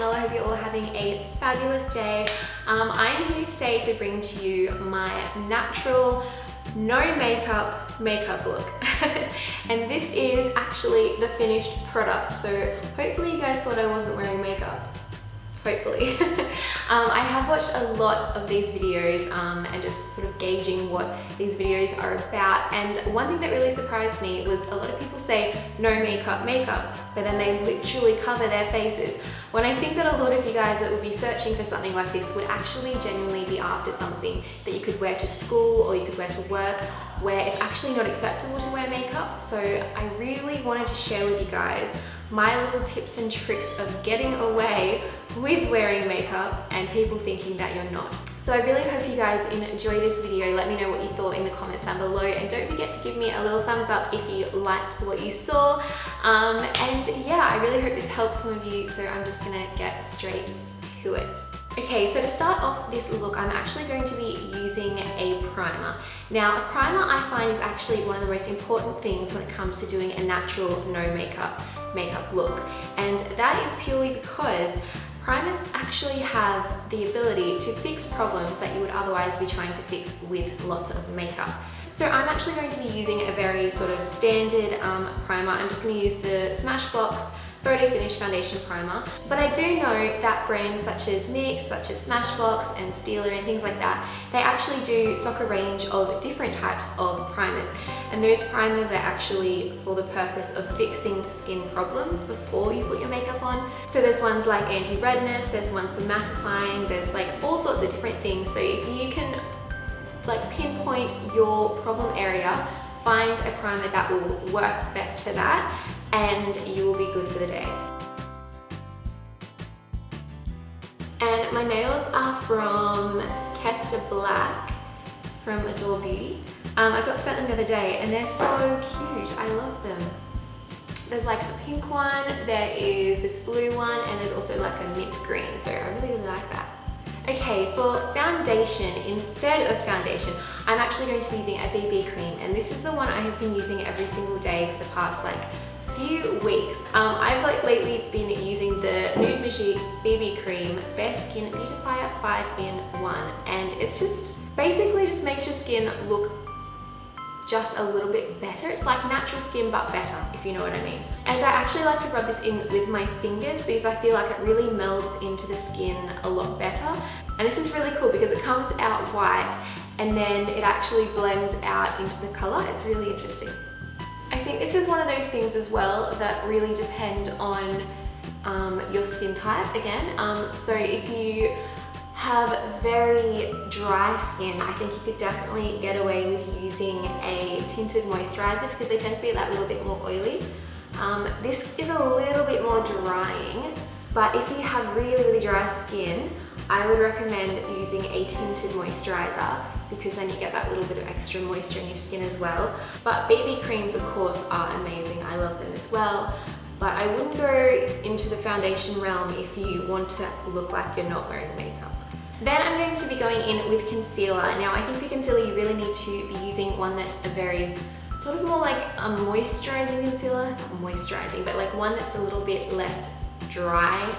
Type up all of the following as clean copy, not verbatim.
channel. I hope you're all having a fabulous day. I'm here today to bring to you my natural, no makeup look. And this is actually the finished product. So hopefully you guys thought I wasn't wearing makeup. Hopefully. I have watched a lot of these videos and just sort of gauging what these videos are about, and one thing that really surprised me was a lot of people say no makeup, but then they literally cover their faces. When I think that a lot of you guys that would be searching for something like this would actually genuinely be after something that you could wear to school or you could wear to work, where it's actually not acceptable to wear makeup. So I really wanted to share with you guys my little tips and tricks of getting away with wearing makeup and people thinking that you're not. So I really hope you guys enjoy this video. Let me know what you thought in the comments down below, and don't forget to give me a little thumbs up if you liked what you saw. And yeah, I really hope this helps some of you, so I'm just gonna get straight to it. Okay, so to start off this look, I'm actually going to be using a primer. Now, a primer I find is actually one of the most important things when it comes to doing a natural, no makeup look. And that is purely because primers actually have the ability to fix problems that you would otherwise be trying to fix with lots of makeup. So I'm actually going to be using a very sort of standard primer. I'm just going to use the SMASHBOX Photo Finish Foundation Primer. But I do know that brands such as NYX, such as SMASHBOX and Steeler and things like that, they actually do stock a range of different types of primers. And those primers are actually for the purpose of fixing skin problems before you put your makeup on. So there's ones like anti-redness, there's ones for mattifying, there's like all sorts of different things. So if you can like pinpoint your problem area, find a primer that will work best for that, and you will be good for the day. And my nails are from KESTER Black from Adore Beauty. I got sent them the other day and they're so cute. I love them. There's like a pink one, there is this blue one, and there's also like a mint green. So I really like that. Okay, for foundation, instead of foundation, I'm actually going to be using a BB cream, and this is the one I have been using every single day for the past like few weeks. I've like lately been using the Nude Magique BB cream Bare Skin Beautifier 5-in-1, and it's just basically just makes your skin look just a little bit better. It's like natural skin but better, if you know what I mean. And I actually like to rub this in with my fingers because I feel like it really melds into the skin a lot better. And this is really cool because it comes out white and then it actually blends out into the color. It's really interesting. I think this is one of those things as well that really depend on your skin type again. So if you have very dry skin, I think you could definitely get away with using a tinted moisturizer because they tend to be that little bit more oily. This is a little bit more drying, but if you have really dry skin, I would recommend using a tinted moisturizer because then you get that little bit of extra moisture in your skin as well. But BB creams, of course, are amazing. I love them as well. But I wouldn't go into the foundation realm if you want to look like you're not wearing makeup. Then I'm going to be going in with concealer. Now I think for concealer you really need to be using one that's a very sort of more like a moisturizing concealer. Not moisturizing, but like one that's a little bit less dry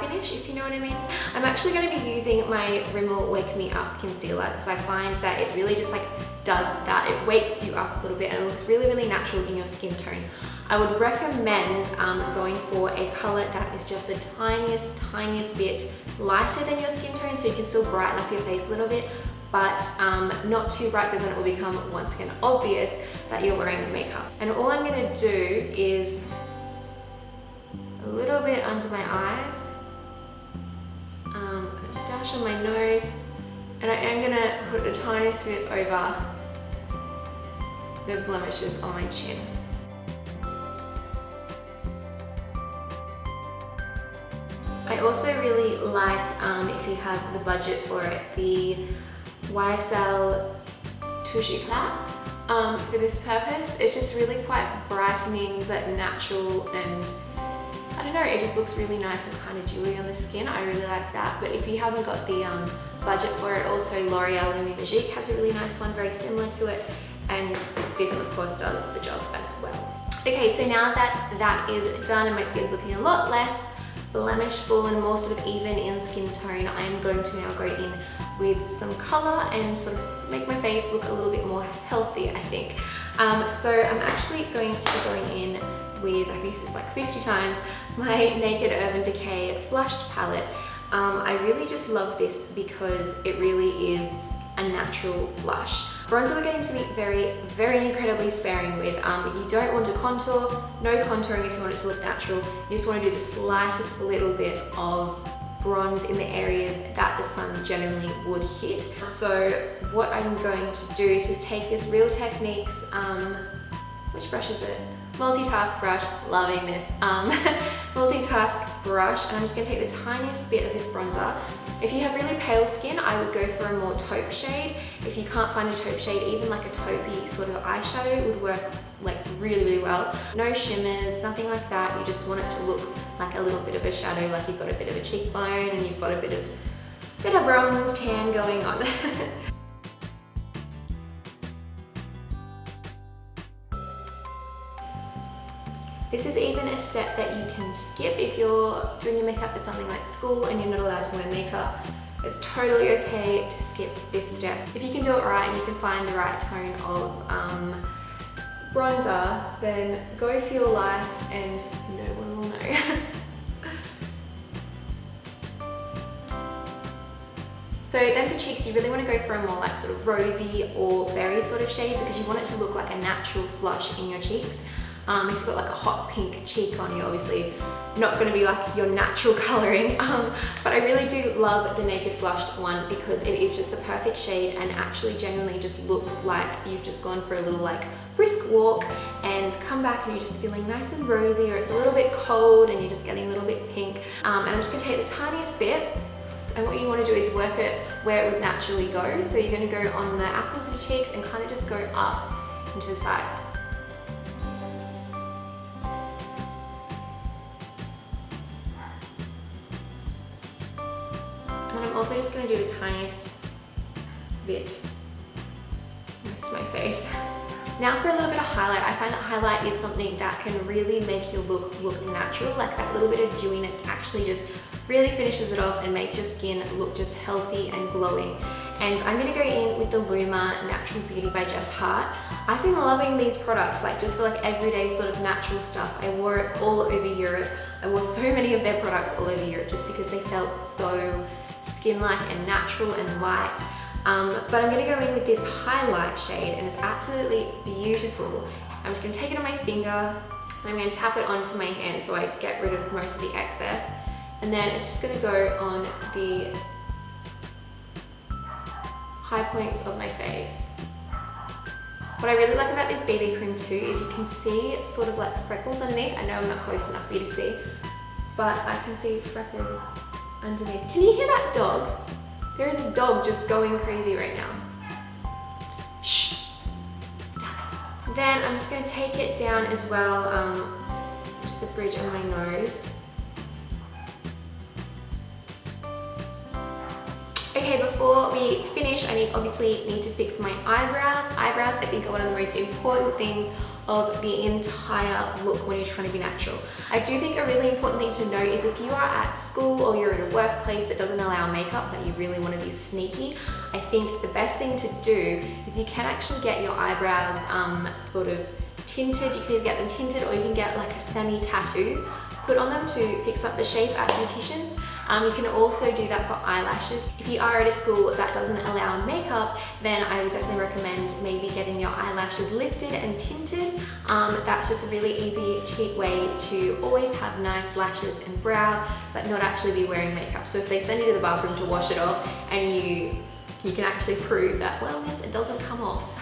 finish, if you know what I mean. I'm actually going to be using my Rimmel Wake Me Up concealer because I find that it really just like does that. It wakes you up a little bit and it looks really natural in your skin tone. I would recommend going for a color that is just the tiniest bit lighter than your skin tone, so you can still brighten up your face a little bit, but not too bright because then it will become once again obvious that you're wearing makeup. And all I'm going to do is a little bit under my eyes, a dash on my nose, and I am going to put a tiny bit over the blemishes on my chin. I also really like, if you have the budget for it, the YSL Touche Eclat for this purpose. It's just really quite brightening but natural, and I don't know, it just looks really nice and kind of dewy on the skin. I really like that. But if you haven't got the budget for it, also L'Oreal Magique has a really nice one, very similar to it, and this of course does the job as well. Okay, so now that that is done and my skin's looking a lot less blemishable and more sort of even in skin tone, I am going to now go in with some colour and sort of make my face look a little bit more healthy, I think. So I'm actually going to be going in with, I've used this like 50 times, my Naked Urban Decay Flushed Palette. I really just love this because it really is a natural flush. Bronzer we're going to be very incredibly sparing with. You don't want to contour, no contouring if you want it to look natural. You just want to do the slightest little bit of bronze in the areas that the sun generally would hit. So what I'm going to do is just take this Real Techniques, which brush is it? Multitask brush, loving this. Multitask brush, and I'm just going to take the tiniest bit of this bronzer. If you have really pale skin, I would go for a more taupe shade. If you can't find a taupe shade, even like a taupey sort of eyeshadow would work like really well. No shimmers, nothing like that. You just want it to look like a little bit of a shadow, like you've got a bit of a cheekbone and you've got a bit of bronze tan going on. This is even a step that you can skip if you're doing your makeup for something like school and you're not allowed to wear makeup. It's totally okay to skip this step. If you can do it right and you can find the right tone of bronzer, then go for your life and no one will know. So then for cheeks, you really want to go for a more like sort of rosy or berry sort of shade because you want it to look like a natural flush in your cheeks. If you've got like a hot pink cheek on, you're obviously not going to be like your natural colouring. But I really do love the Naked Flushed one because it is just the perfect shade and actually genuinely just looks like you've just gone for a little like brisk walk and come back and you're just feeling nice and rosy, or it's a little bit cold and you're just getting a little bit pink. And I'm just going to take the tiniest bit, and what you want to do is work it where it would naturally go. So you're going to go on the apples of your cheeks and kind of just go up into the side. And I'm also just going to do the tiniest bit most of my face. Now for a little bit of highlight. I find that highlight is something that can really make your look natural. Like that little bit of dewiness actually just really finishes it off and makes your skin look just healthy and glowing. And I'm going to go in with the LUMA Natural Beauty by Jess Hart. I've been loving these products, like just for like everyday sort of natural stuff. I wore it all over Europe. I wore so many of their products all over Europe just because they felt so skin-like and natural and light. But I'm going to go in with this highlight shade and it's absolutely beautiful. I'm just going to take it on my finger and I'm going to tap it onto my hand so I get rid of most of the excess. And then it's just going to go on the high points of my face. What I really like about this BB cream too is you can see sort of like freckles underneath. I know I'm not close enough for you to see, but I can see freckles underneath. Can you hear that dog? There is a dog just going crazy right now. Shh! Stop it. Then I'm just going to take it down as well to the bridge of my nose. Okay, before we finish, I obviously need to fix my eyebrows. Eyebrows, I think, are one of the most important things of the entire look when you're trying to be natural. I do think a really important thing to note is if you are at school or you're in a workplace that doesn't allow makeup but you really want to be sneaky, I think the best thing to do is you can actually get your eyebrows sort of tinted. You can either get them tinted or you can get like a semi-tattoo put on them to fix up the shape at beauticians. You can also do that for eyelashes. If you are at a school that doesn't allow makeup, then I would definitely recommend maybe getting your eyelashes lifted and tinted. That's just a really easy, cheap way to always have nice lashes and brows, but not actually be wearing makeup. So if they send you to the bathroom to wash it off and you can actually prove that, well, yes, it doesn't come off.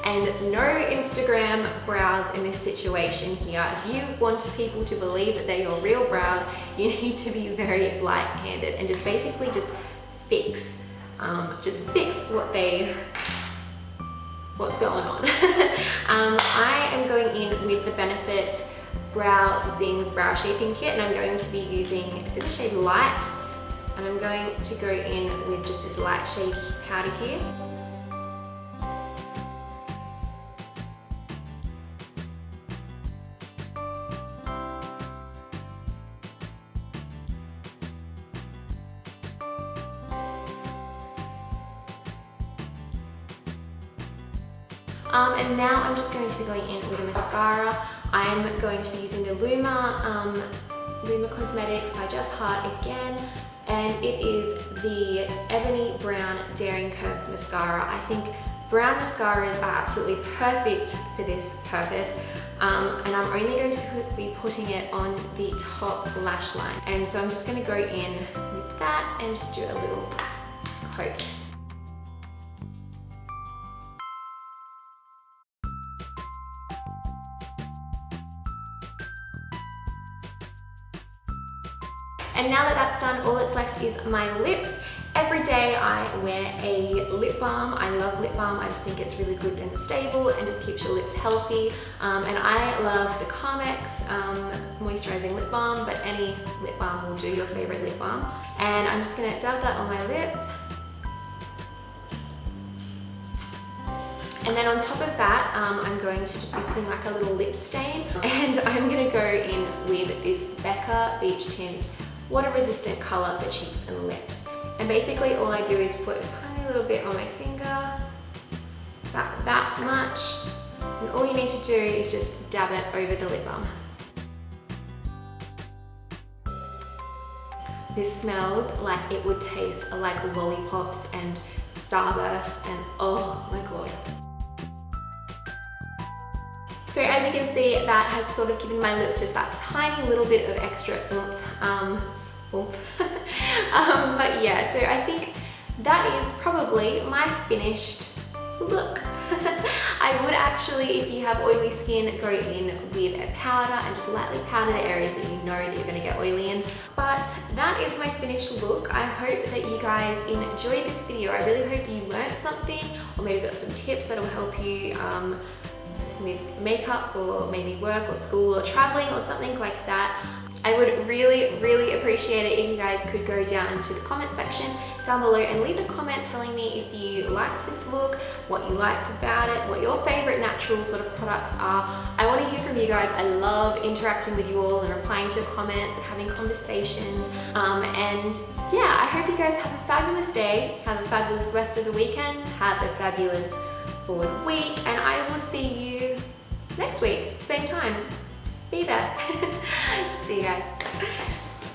And no Instagram brows in this situation here. If you want people to believe that they're your real brows, you need to be very light-handed and just basically just fix what's going on. I am going in with the Benefit Zings Brow Shaping Kit, and I'm going to be using, it's in the shade Light, and I'm going to go in with just this light shade powder here. And now I'm just going to be going in with a mascara. I'm going to be using the LUMA Cosmetics by Just Heart again, and it is the Ebony Brown Daring Curves Mascara. I think brown mascaras are absolutely perfect for this purpose, and I'm only going to be putting it on the top lash line. And so I'm just going to go in with that and just do a little coat. And now that that's done, all that's left is my lips. Every day I wear a lip balm. I love lip balm. I just think it's really good and stable and just keeps your lips healthy. And I love the Carmex Moisturising Lip Balm, but any lip balm will do, your favorite lip balm. And I'm just gonna dab that on my lips. And then on top of that, I'm going to just be putting like a little lip stain. And I'm gonna go in with this BECCA Beach Tint water resistant color for cheeks and lips. And basically all I do is put a tiny little bit on my finger, about that much. And all you need to do is just dab it over the lip balm. This smells like it would taste like lollipops and Starburst, and oh my god. So as you can see, that has sort of given my lips just that tiny little bit of extra oomph. But yeah, so I think that is probably my finished look. I would actually, if you have oily skin, go in with a powder and just lightly powder the areas that you know that you're going to get oily in. But that is my finished look. I hope that you guys enjoyed this video. I really hope you learned something, or maybe got some tips that will help you with makeup for maybe work or school or traveling or something like that. I would really appreciate it if you guys could go down into the comment section down below and leave a comment telling me if you liked this look, what you liked about it, what your favorite natural sort of products are. I want to hear from you guys. I love interacting with you all and replying to your comments and having conversations. And yeah, I hope you guys have a fabulous day, have a fabulous rest of the weekend, have a fabulous forward week, and I will see you next week, same time. Be there. See you guys.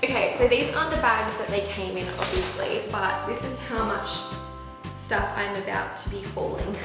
Okay, so these aren't the bags that they came in, obviously, but this is how much stuff I'm about to be hauling.